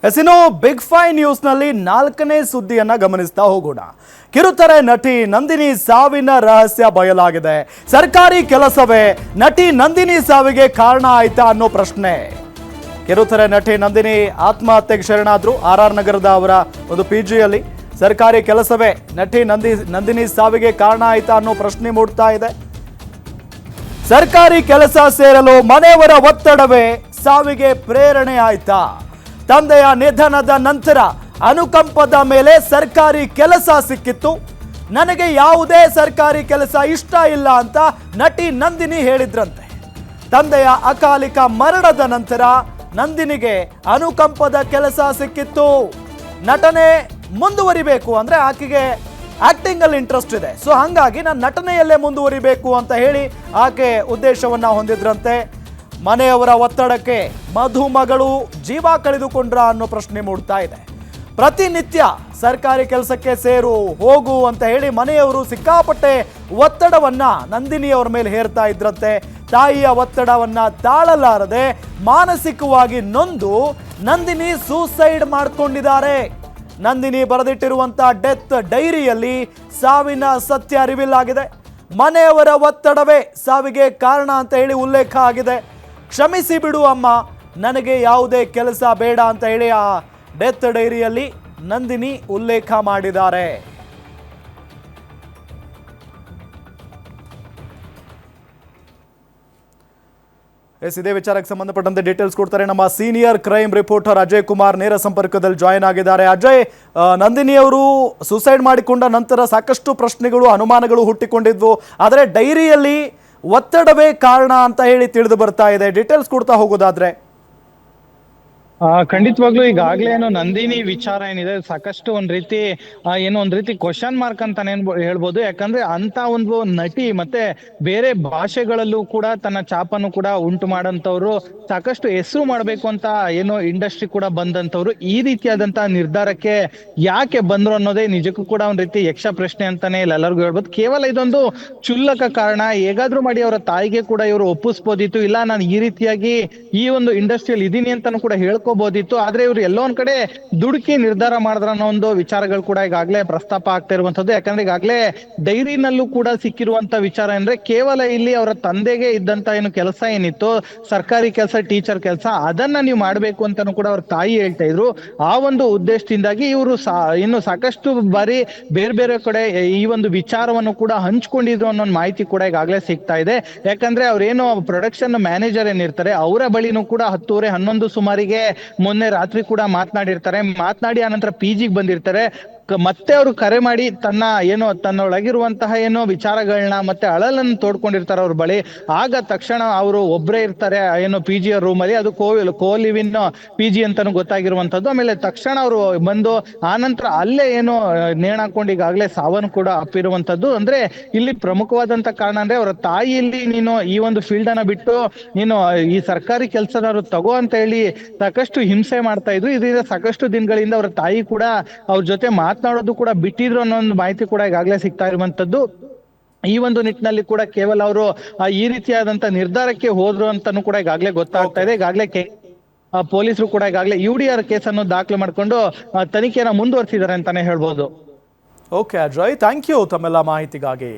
ಎಸಿನೋ big five ನ್ಯೂಸ್ನಲ್ಲಿ ನಾಲ್ಕನೇ ಸುದ್ದಿಯನ್ನ ಗಮನಿಸ್ತಾ ಹೋಗೋಣ. ಕಿರುತೆರೆ ನಟಿ ನಂದಿನಿ ಸಾವಿನ ರಹಸ್ಯ ಬಯಲಾಗಿದೆ. ಸರ್ಕಾರಿ ಕೆಲಸವೇ ನಟಿ ನಂದಿನಿ ಸಾವಿಗೆ ಕಾರಣ ಆಯ್ತಾ ಅನ್ನೋ ಪ್ರಶ್ನೆ. ಕಿರುತೆರೆ ನಟಿ ನಂದಿನಿ ಆತ್ಮಹತ್ಯೆಗೆ ಶರಣಾದ್ರು ಆರ್ ನಗರದ ಅವರ ಒಂದು ಪಿಜಿಯಲ್ಲಿ. ಸರ್ಕಾರಿ ಕೆಲಸವೇ ನಟಿ ನಂದಿನಿ ಸಾವಿಗೆ ಕಾರಣ ಆಯ್ತಾ ಅನ್ನೋ ಪ್ರಶ್ನೆ ಮೂಡ್ತಾ ಇದೆ. ಸರ್ಕಾರಿ ಕೆಲಸ ಸೇರಲು ಮನೆಯವರ ಒತ್ತಡವೇ ಸಾವಿಗೆ ಪ್ರೇರಣೆ ಆಯ್ತಾ? ತಂದೆಯ ನಿಧನದ ನಂತರ ಅನುಕಂಪದ ಮೇಲೆ ಸರ್ಕಾರಿ ಕೆಲಸ ಸಿಕ್ಕಿತ್ತು. ನನಗೆ ಯಾವುದೇ ಸರ್ಕಾರಿ ಕೆಲಸ ಇಷ್ಟ ಇಲ್ಲ ಅಂತ ನಟಿ ನಂದಿನಿ ಹೇಳಿದ್ರಂತೆ. ತಂದೆಯ ಅಕಾಲಿಕ ಮರಣದ ನಂತರ ನಂದಿನಿಗೆ ಅನುಕಂಪದ ಕೆಲಸ ಸಿಕ್ಕಿತ್ತು. ನಟನೆ ಮುಂದುವರಿಬೇಕು ಅಂದ್ರೆ ಆಕೆಗೆ ಆಕ್ಟಿಂಗ್ ಅಲ್ಲಿ ಇಂಟ್ರೆಸ್ಟ್ ಇದೆ. ಸೊ ಹಾಗಾಗಿ ನಾನು ನಟನೆಯಲ್ಲೇ ಮುಂದುವರಿಬೇಕು ಅಂತ ಹೇಳಿ ಆಕೆ ಉದ್ದೇಶವನ್ನ ಹೊಂದಿದ್ರಂತೆ. ಮನೆಯವರ ಒತ್ತಡಕ್ಕೆ ಮಧುಮಗಳು ಜೀವ ಕಳೆದುಕೊಂಡ್ರ ಅನ್ನೋ ಪ್ರಶ್ನೆ ಮೂಡ್ತಾ ಇದೆ. ಪ್ರತಿನಿತ್ಯ ಸರ್ಕಾರಿ ಕೆಲಸಕ್ಕೆ ಸೇರು ಹೋಗು ಅಂತ ಹೇಳಿ ಮನೆಯವರು ಸಿಕ್ಕಾಪಟ್ಟೆ ಒತ್ತಡವನ್ನ ನಂದಿನಿಯವರ ಮೇಲೆ ಹೇರ್ತಾ ಇದ್ರಂತೆ. ತಾಯಿಯ ಒತ್ತಡವನ್ನ ತಾಳಲಾರದೆ ಮಾನಸಿಕವಾಗಿ ನೊಂದು ನಂದಿನಿ ಸೂಸೈಡ್ ಮಾಡ್ಕೊಂಡಿದ್ದಾರೆ. ನಂದಿನಿ ಬರೆದಿಟ್ಟಿರುವಂತಹ ಡೆತ್ ಡೈರಿಯಲ್ಲಿ ಸಾವಿನ ಸತ್ಯ ರಿವೀಲ್ ಆಗಿದೆ. ಮನೆಯವರ ಒತ್ತಡವೇ ಸಾವಿಗೆ ಕಾರಣ ಅಂತ ಹೇಳಿ ಉಲ್ಲೇಖ ಆಗಿದೆ. ಕ್ಷಮಿಸಿ ಬಿಡು ಅಮ್ಮ, ನನಗೆ ಯಾವುದೇ ಕೆಲಸ ಬೇಡ ಅಂತ ಹೇಳಿ ಆ ಡೆತ್ ಡೈರಿಯಲ್ಲಿ ನಂದಿನಿ ಉಲ್ಲೇಖ ಮಾಡಿದ್ದಾರೆ. ಇದೇ ವಿಚಾರಕ್ಕೆ ಸಂಬಂಧಪಟ್ಟಂತೆ ಡೀಟೇಲ್ಸ್ ಕೊಡ್ತಾರೆ ನಮ್ಮ senior crime reporter Ajay Kumar ನೇರ ಸಂಪರ್ಕದಲ್ಲಿ ಜಾಯಿನ್ ಆಗಿದ್ದಾರೆ. ಅಜಯ್, ನಂದಿನಿ ಅವರು ಸೂಸೈಡ್ ಮಾಡಿಕೊಂಡ ನಂತರ ಸಾಕಷ್ಟು ಪ್ರಶ್ನೆಗಳು ಅನುಮಾನಗಳು ಹುಟ್ಟಿಕೊಂಡಿದ್ವು. ಆದರೆ ಡೈರಿಯಲ್ಲಿ ಒತ್ತಡವೇ ಕಾರಣ ಅಂತ ಹೇಳಿ ತಿಳಿದು ಬರ್ತಾ ಇದೆ. ಡೀಟೇಲ್ಸ್ ಕೊಡ್ತಾ ಹೋಗೋದಾದ್ರೆ ಖಂಡಿತವಾಗ್ಲೂ ಈಗಾಗ್ಲೇ ಏನೋ ನಂದಿನಿ ವಿಚಾರ ಏನಿದೆ ಸಾಕಷ್ಟು ಒಂದ್ ರೀತಿ ಒಂದ್ ರೀತಿ ಕ್ವಶನ್ ಮಾರ್ಕ್ ಅಂತಾನೆ ಹೇಳ್ಬೋದು. ಯಾಕಂದ್ರೆ ಅಂತ ಒಂದು ನಟಿ ಮತ್ತೆ ಬೇರೆ ಭಾಷೆಗಳಲ್ಲೂ ಕೂಡ ತನ್ನ ಛಾಪನ್ನು ಕೂಡ ಉಂಟು ಮಾಡಂತವ್ರು, ಸಾಕಷ್ಟು ಹೆಸರು ಮಾಡ್ಬೇಕು ಅಂತ ಏನೋ ಇಂಡಸ್ಟ್ರಿ ಕೂಡ ಬಂದಂತವ್ರು ಈ ರೀತಿಯಾದಂತಹ ನಿರ್ಧಾರಕ್ಕೆ ಯಾಕೆ ಬಂದ್ರು ಅನ್ನೋದೇ ನಿಜಕ್ಕೂ ಕೂಡ ಒಂದ್ ರೀತಿ ಯಕ್ಷ ಪ್ರಶ್ನೆ ಅಂತಾನೆ ಎಲ್ಲರಿಗೂ ಹೇಳ್ಬೋದು. ಕೇವಲ ಇದೊಂದು ಕ್ಷುಲ್ಲಕ ಕಾರಣ ಹೇಗಾದ್ರೂ ಮಾಡಿ ಅವರ ತಾಯಿಗೆ ಕೂಡ ಇವರು ಒಪ್ಪಿಸ್ಬೋದಿತ್ತು, ಇಲ್ಲ ನಾನು ಈ ರೀತಿಯಾಗಿ ಈ ಒಂದು ಇಂಡಸ್ಟ್ರಿಯಲ್ಲಿ ಇದೀನಿ ಅಂತಾನು ಕೂಡ ಹೇಳ್ಕೋಬಹುದಿತ್ತು. ಆದ್ರೆ ಇವ್ರು ಎಲ್ಲೋ ಒಂದ್ ಕಡೆ ದುಡುಕಿ ನಿರ್ಧಾರ ಮಾಡಿದ್ರ ಅನ್ನೋ ಒಂದು ವಿಚಾರಗಳು ಕೂಡ ಈಗಾಗ್ಲೇ ಪ್ರಸ್ತಾಪ ಆಗ್ತಾ ಇರುವಂತದ್ದು. ಯಾಕಂದ್ರೆ ಈಗಾಗ್ಲೇ ಡೈರಿನಲ್ಲೂ ಕೂಡ ಸಿಕ್ಕಿರುವಂತ ವಿಚಾರ ಅಂದ್ರೆ ಕೇವಲ ಇಲ್ಲಿ ಅವರ ತಂದೆಗೆ ಇದ್ದಂತ ಏನು ಕೆಲಸ ಏನಿತ್ತು ಸರ್ಕಾರಿ ಕೆಲಸ, ಟೀಚರ್ ಕೆಲಸ, ಅದನ್ನ ನೀವು ಮಾಡ್ಬೇಕು ಅಂತಾನು ಕೂಡ ಅವ್ರ ತಾಯಿ ಹೇಳ್ತಾ ಇದ್ರು. ಆ ಒಂದು ಉದ್ದೇಶದಿಂದಾಗಿ ಇವರು ಇನ್ನು ಸಾಕಷ್ಟು ಬಾರಿ ಬೇರೆ ಬೇರೆ ಕಡೆ ಈ ಒಂದು ವಿಚಾರವನ್ನು ಕೂಡ ಹಂಚ್ಕೊಂಡಿದ್ರು ಅನ್ನೋ ಮಾಹಿತಿ ಕೂಡ ಈಗಾಗ್ಲೇ ಸಿಗ್ತಾ ಇದೆ. ಯಾಕಂದ್ರೆ ಅವ್ರೇನು ಪ್ರೊಡಕ್ಷನ್ ಮ್ಯಾನೇಜರ್ ಏನಿರ್ತಾರೆ ಅವರ ಬಳಿನೂ ಕೂಡ 10:11 ಸುಮಾರಿಗೆ ಮೊನ್ನೆ ರಾತ್ರಿ ಕೂಡ ಮಾತನಾಡಿ ಆನಂತರ ಪಿಜಿಗೆ ಬಂದಿರ್ತಾರೆ. ಮತ್ತೆ ಅವರು ಕರೆ ಮಾಡಿ ತನ್ನೊಳಗಿರುವಂತಹ ವಿಚಾರಗಳನ್ನ ಮತ್ತೆ ಅಳಲನ್ನು ತೋಡ್ಕೊಂಡಿರ್ತಾರೆ ಅವ್ರ ಬಳಿ. ಆಗ ತಕ್ಷಣ ಅವರು ಒಬ್ರೇ ಇರ್ತಾರೆ ಪಿಜಿಯ ರೂಮ್ ಅಲ್ಲಿ, ಅದು ಕೋಲಿವಿನ್ ಪಿಜಿ ಅಂತಾನು ಗೊತ್ತಾಗಿರುವಂತದ್ದು. ಆಮೇಲೆ ತಕ್ಷಣ ಅವರು ಬಂದು ಆನಂತರ ಅಲ್ಲೇ ನೇಣಾಕೊಂಡು ಈಗಾಗಲೇ ಸಾವನ್ನು ಕೂಡ ಅಪ್ಪಿರುವಂತದ್ದು. ಅಂದ್ರೆ ಇಲ್ಲಿ ಪ್ರಮುಖವಾದಂತ ಕಾರಣ ಅಂದ್ರೆ ಅವರ ತಾಯಿ ಇಲ್ಲಿ ನೀನು ಈ ಒಂದು ಫೀಲ್ಡ್ ಅನ್ನ ಬಿಟ್ಟು ನೀನು ಈ ಸರ್ಕಾರಿ ಕೆಲಸದವರು ತಗೋ ಅಂತ ಹೇಳಿ ಸಾಕಷ್ಟು ಹಿಂಸೆ ಮಾಡ್ತಾ ಇದ್ರು. ಇದರಿಂದ ಸಾಕಷ್ಟು ದಿನಗಳಿಂದ ಅವರ ತಾಯಿ ಕೂಡ ಅವ್ರ ಜೊತೆ ಮಾತನಾಡೋದು ಕೂಡ ಬಿಟ್ಟಿದ್ರು ಅನ್ನೋ ಒಂದು ಮಾಹಿತಿ ಕೂಡ ಈಗಾಗಲೇ ಸಿಗ್ತಾ ಇರುವಂತದ್ದು. ಈ ಒಂದು ನಿಟ್ಟಿನಲ್ಲಿ ಕೂಡ ಕೇವಲ ಅವರು ಈ ರೀತಿಯಾದಂತ ನಿರ್ಧಾರಕ್ಕೆ ಹೋದ್ರು ಅಂತಾನು ಕೂಡ ಈಗಾಗಲೇ ಗೊತ್ತಾಗ್ತಾ ಇದೆ. ಈಗಾಗಲೇ ಪೊಲೀಸರು ಕೂಡ ಈಗಾಗಲೇ UDR ಕೇಸನ್ನು ದಾಖಲು ಮಾಡಿಕೊಂಡು ತನಿಖೆಯನ್ನ ಮುಂದುವರಿಸಿದ್ದಾರೆ ಅಂತಾನೆ ಹೇಳ್ಬೋದು. ಓಕೆ ಅಜಯ್, ಥ್ಯಾಂಕ್ ಯು ತಮ್ಮೆಲ್ಲ ಮಾಹಿತಿಗಾಗಿ.